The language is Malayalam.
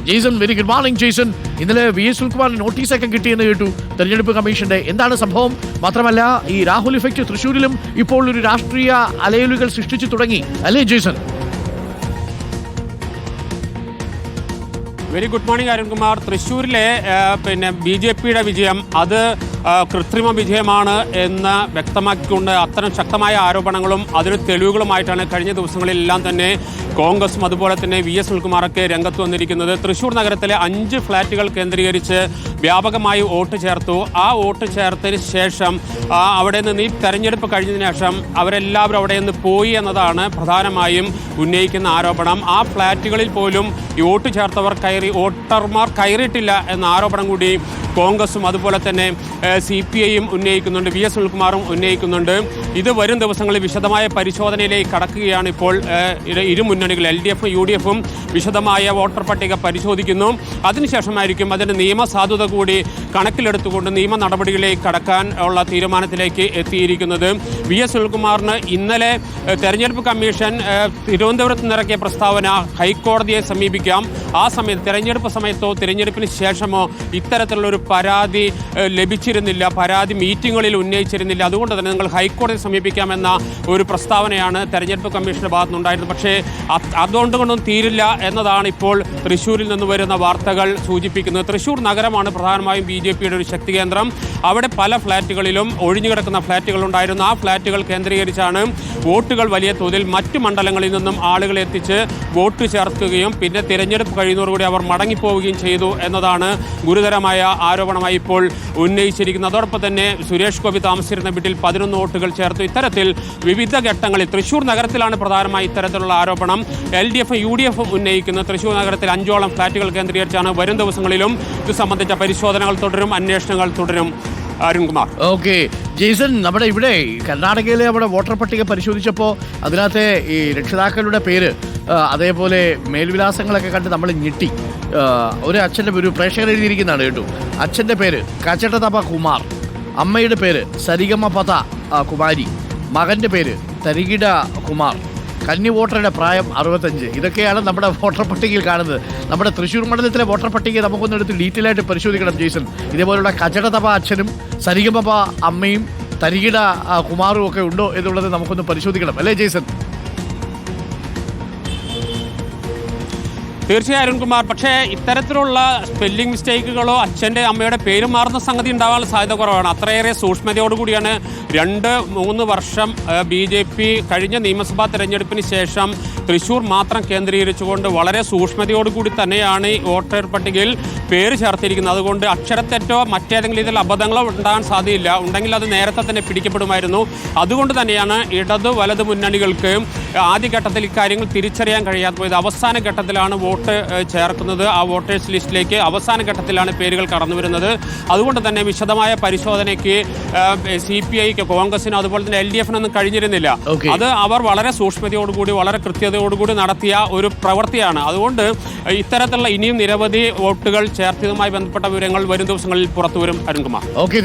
Jason, very good morning Jaison. ഇന്നലെ VS സുനിൽകുമാറിന് നോട്ടീസൊക്കെ കിട്ടിയെന്ന് കേട്ടു തെരഞ്ഞെടുപ്പ് കമ്മീഷന്റെ. എന്താണ് സംഭവം? മാത്രമല്ല ഈ രാഹുൽ ഇഫക്റ്റ് തൃശ്ശൂരിലും ഇപ്പോൾ ഒരു രാഷ്ട്രീയ അലയലുകൾ സൃഷ്ടിച്ചു തുടങ്ങി അല്ലേ Jaison? Very good morning Arunkumar. തൃശ്ശൂരിലെ BJPയുടെ വിജയം അത് കൃത്രിമ വിജയമാണ് എന്ന് വ്യക്തമാക്കിക്കൊണ്ട് അത്തരം ശക്തമായ ആരോപണങ്ങളും അതിന് തെളിവുകളുമായിട്ടാണ് കഴിഞ്ഞ ദിവസങ്ങളിലെല്ലാം തന്നെ കോൺഗ്രസും അതുപോലെ തന്നെ VS സുനിൽകുമാറൊക്കെ രംഗത്ത് വന്നിരിക്കുന്നത്. തൃശ്ശൂർ നഗരത്തിലെ 5 ഫ്ളാറ്റുകൾ കേന്ദ്രീകരിച്ച് വ്യാപകമായി വോട്ട് ചേർത്തു. ആ വോട്ട് ചേർത്തതിന് ശേഷം അവിടെ നിന്ന് ഈ തെരഞ്ഞെടുപ്പ് കഴിഞ്ഞതിന് ശേഷം അവരെല്ലാവരും അവിടെ നിന്ന് പോയി എന്നതാണ് പ്രധാനമായും ഉന്നയിക്കുന്ന ആരോപണം. ആ ഫ്ളാറ്റുകളിൽ പോലും ഈ വോട്ട് ചേർത്തവർ വോട്ടർമാർ കയറിയിട്ടില്ല എന്ന ആരോപണം കൂടി കോൺഗ്രസും അതുപോലെ തന്നെ CPIയും ഉന്നയിക്കുന്നുണ്ട്, VS സുനിൽകുമാറും ഉന്നയിക്കുന്നുണ്ട്. ഇത് വരും ദിവസങ്ങളിൽ വിശദമായ പരിശോധനയിലേക്ക് കടക്കുകയാണ്. ഇപ്പോൾ ഇരു മുന്നണികൾ LDF UDFും വിശദമായ വോട്ടർ പട്ടിക പരിശോധിക്കുന്നു. അതിനുശേഷമായിരിക്കും അതിൻ്റെ നിയമസാധുത കൂടി കണക്കിലെടുത്തുകൊണ്ട് നിയമ നടപടികളിലേക്ക് കടക്കാൻ ഉള്ള തീരുമാനത്തിലേക്ക് എത്തിയിരിക്കുന്നത്. VS സുനിൽകുമാറിന് ഇന്നലെ തെരഞ്ഞെടുപ്പ് കമ്മീഷൻ തിരുവനന്തപുരത്ത് നിന്നിറക്കിയ പ്രസ്താവന ഹൈക്കോടതിയെ സമീപിക്കാം. ആ സമയത്ത് തെരഞ്ഞെടുപ്പ് സമയത്തോ തിരഞ്ഞെടുപ്പിന് ശേഷമോ ഇത്തരത്തിലുള്ളൊരു പരാതി ലഭിച്ചിരുന്നില്ല, പരാതി മീറ്റിങ്ങുകളിൽ ഉന്നയിച്ചിരുന്നില്ല. അതുകൊണ്ട് തന്നെ നിങ്ങൾ ഹൈക്കോടതിയെ സമീപിക്കാമെന്ന ഒരു പ്രസ്താവനയാണ് തെരഞ്ഞെടുപ്പ് കമ്മീഷന്റെ ഭാഗത്തുനിന്നുണ്ടായിരുന്നത്. പക്ഷേ അതുകൊണ്ടൊന്നും തീരില്ല എന്നതാണ് ഇപ്പോൾ തൃശ്ശൂരിൽ നിന്ന് വരുന്ന വാർത്തകൾ സൂചിപ്പിക്കുന്നത്. തൃശ്ശൂർ നഗരമാണ് പ്രധാനമായും BJPയുടെ ഒരു ശക്തി കേന്ദ്രം. അവിടെ പല ഫ്ളാറ്റുകളിലും ഒഴിഞ്ഞുകിടക്കുന്ന ഫ്ളാറ്റുകളുണ്ടായിരുന്നു. ആ ഫ്ളാറ്റുകൾ കേന്ദ്രീകരിച്ചാണ് വോട്ടുകൾ വലിയ തോതിൽ മറ്റു മണ്ഡലങ്ങളിൽ നിന്നും ആളുകളെ എത്തിച്ച് വോട്ട് ചേർക്കുകയും പിന്നെ തിരഞ്ഞെടുപ്പ് കഴിയുന്നതോടുകൂടി അവർ മടങ്ങിപ്പോവുകയും ചെയ്തു എന്നതാണ് ഗുരുതരമായ ആരോപണമായി ഇപ്പോൾ ഉന്നയിച്ചിരിക്കുന്നത്. അതോടൊപ്പം തന്നെ സുരേഷ് ഗോപി താമസിച്ചിരുന്ന വീട്ടിൽ 11 വോട്ടുകൾ ചേർത്തു. ഇത്തരത്തിൽ വിവിധ ഘട്ടങ്ങളിൽ തൃശ്ശൂർ നഗരത്തിലാണ് പ്രധാനമായി ഇത്തരത്തിലുള്ള ആരോപണം LDF UDF ഉന്നയിക്കുന്നത്. തൃശ്ശൂർ നഗരത്തിൽ 5ഓളം ഫ്ളാറ്റുകൾ കേന്ദ്രീകരിച്ചാണ്. വരും ദിവസങ്ങളിലും ഇത് സംബന്ധിച്ച പരിശോധനകൾ തുടരും, അന്വേഷണങ്ങൾ തുടരും. അരുൺകുമാർ. ഓക്കെ ജെയ്സൺ, നമ്മുടെ ഇവിടെ കർണാടകയിലെ നമ്മുടെ വോട്ടർ പട്ടിക പരിശോധിച്ചപ്പോൾ അതിനകത്തെ ഈ രക്ഷിതാക്കളുടെ പേര് അതേപോലെ മേൽവിലാസങ്ങളൊക്കെ കണ്ട് നമ്മൾ ഞെട്ടി. ഒരു അച്ഛൻ്റെ ഒരു പ്രേക്ഷകർ എഴുതിയിരിക്കുന്നതാണ് കേട്ടു. അച്ഛൻ്റെ പേര് കച്ചട്ടതപ കുമാർ, അമ്മയുടെ പേര് സരിഗമപത കുമാരി, മകൻ്റെ പേര് തരികിട കുമാർ, കന്നി വോട്ടറുടെ പ്രായം 65. ഇതൊക്കെയാണ് നമ്മുടെ വോട്ടർ പട്ടികയിൽ കാണുന്നത്. നമ്മുടെ തൃശ്ശൂർ മണ്ഡലത്തിലെ വോട്ടർ പട്ടിക നമുക്കൊന്നെടുത്ത് ഡീറ്റെയിൽ ആയിട്ട് പരിശോധിക്കണം ജെയ്സൺ. ഇതേപോലുള്ള കച്ചടതപ അച്ഛനും സരിഗമപ അമ്മയും തരികിട കുമാറും ഒക്കെ ഉണ്ടോ എന്നുള്ളത് നമുക്കൊന്ന് പരിശോധിക്കണം അല്ലേ ജെയ്സൺ? തീർച്ചയായും അരുൺകുമാർ. പക്ഷേ ഇത്തരത്തിലുള്ള സ്പെല്ലിംഗ് മിസ്റ്റേക്കുകളോ അച്ഛൻ്റെ അമ്മയുടെ പേര് മാറുന്ന സംഗതി ഉണ്ടാവാനുള്ള സാധ്യത കുറവാണ്. അത്രയേറെ സൂക്ഷ്മതയോടുകൂടിയാണ് 2-3 വർഷം BJP കഴിഞ്ഞ നിയമസഭാ തെരഞ്ഞെടുപ്പിന് ശേഷം തൃശ്ശൂർ മാത്രം കേന്ദ്രീകരിച്ചുകൊണ്ട് വളരെ സൂക്ഷ്മതയോടുകൂടി തന്നെയാണ് ഈ വോട്ടർ പട്ടികയിൽ പേര് ചേർത്തിരിക്കുന്നത്. അതുകൊണ്ട് അക്ഷരത്തെറ്റോ മറ്റേതെങ്കിലും ഇതിൽ അബദ്ധങ്ങളോ ഉണ്ടാകാൻ സാധ്യതയില്ല. ഉണ്ടെങ്കിൽ അത് നേരത്തെ തന്നെ പിടിക്കപ്പെടുമായിരുന്നു. അതുകൊണ്ട് തന്നെയാണ് ഇടത് വലത് മുന്നണികൾക്ക് ആദ്യഘട്ടത്തിൽ ഇക്കാര്യങ്ങൾ തിരിച്ചറിയാൻ കഴിയാതെ പോയത്. അവസാന ഘട്ടത്തിലാണ് വോട്ട് ചേർക്കുന്നത്. ആ വോട്ടേഴ്സ് ലിസ്റ്റിലേക്ക് അവസാന ഘട്ടത്തിലാണ് പേരുകൾ കടന്നു വരുന്നത്. അതുകൊണ്ട് തന്നെ വിശദമായ പരിശോധനയ്ക്ക് CPIക്ക്, കോൺഗ്രസിന് അതുപോലെ തന്നെ LDFനൊന്നും കഴിഞ്ഞിരുന്നില്ല. അത് അവർ വളരെ സൂക്ഷ്മതയോടുകൂടി വളരെ കൃത്യതയോടുകൂടി നടത്തിയ ഒരു പ്രവൃത്തിയാണ്. അതുകൊണ്ട് ഇത്തരത്തിലുള്ള ഇനിയും നിരവധി വോട്ടുകൾ ചേർത്തതുമായി ബന്ധപ്പെട്ട വിവരങ്ങൾ വരും ദിവസങ്ങളിൽ പുറത്തുവരും. അരുൺകുമാർ. ഓക്കെ.